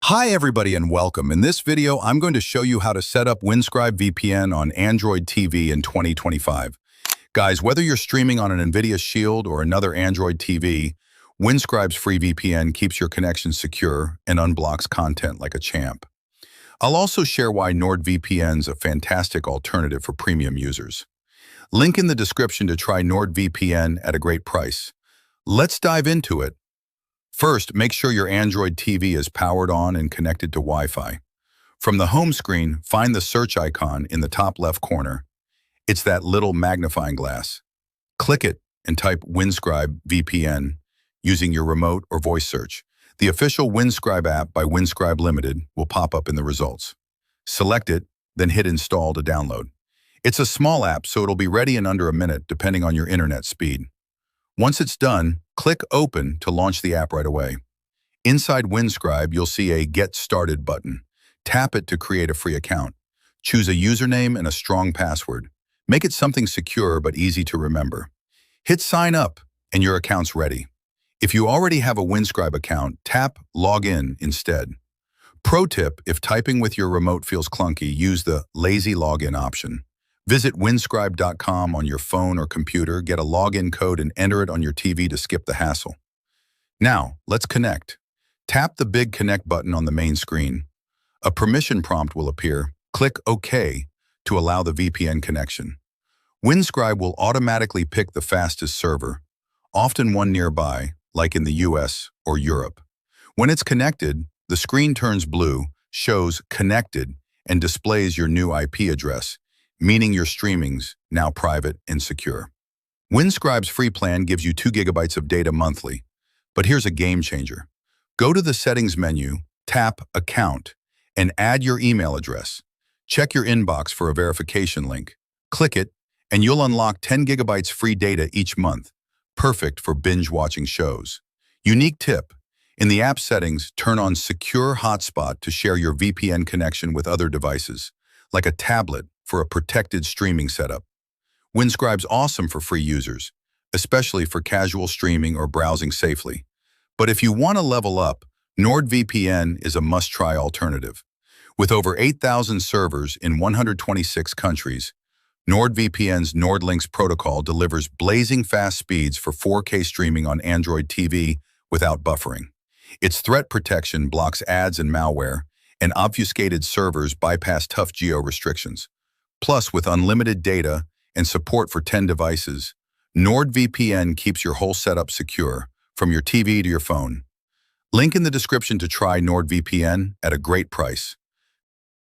Hi everybody and welcome. In this video, I'm going to show you how to set up Windscribe VPN on Android TV in 2025. Guys, whether you're streaming on an NVIDIA Shield or another Android TV, Windscribe's free VPN keeps your connection secure and unblocks content like a champ. I'll also share why NordVPN's a fantastic alternative for premium users. Link in the description to try NordVPN at a great price. Let's dive into it. First, make sure your Android TV is powered on and connected to Wi-Fi. From the home screen, find the search icon in the top left corner. It's that little magnifying glass. Click it and type Windscribe VPN using your remote or voice search. The official Windscribe app by Windscribe Limited will pop up in the results. Select it, then hit Install to download. It's a small app, so it'll be ready in under a minute depending on your internet speed. Once it's done, click Open to launch the app right away. Inside Windscribe, you'll see a Get Started button. Tap it to create a free account. Choose a username and a strong password. Make it something secure but easy to remember. Hit Sign Up, and your account's ready. If you already have a Windscribe account, tap Login instead. Pro tip, if typing with your remote feels clunky, use the Lazy Login option. Visit windscribe.com on your phone or computer, get a login code and enter it on your TV to skip the hassle. Now, let's connect. Tap the big Connect button on the main screen. A permission prompt will appear. Click OK to allow the VPN connection. Windscribe will automatically pick the fastest server, often one nearby, like in the US or Europe. When it's connected, the screen turns blue, shows Connected, and displays your new IP address, meaning your streaming's now private and secure. Windscribe's free plan gives you 2 GB of data monthly, but here's a game changer. Go to the settings menu, tap Account, and add your email address. Check your inbox for a verification link. Click it, and you'll unlock 10 GB free data each month, perfect for binge-watching shows. Unique tip: in the app settings, turn on Secure Hotspot to share your VPN connection with other devices, like a tablet, for a protected streaming setup. Windscribe's awesome for free users, especially for casual streaming or browsing safely. But if you want to level up, NordVPN is a must-try alternative. With over 8,000 servers in 126 countries, NordVPN's NordLynx protocol delivers blazing fast speeds for 4K streaming on Android TV without buffering. Its threat protection blocks ads and malware, and obfuscated servers bypass tough geo-restrictions. Plus, with unlimited data and support for 10 devices, NordVPN keeps your whole setup secure, from your TV to your phone. Link in the description to try NordVPN at a great price.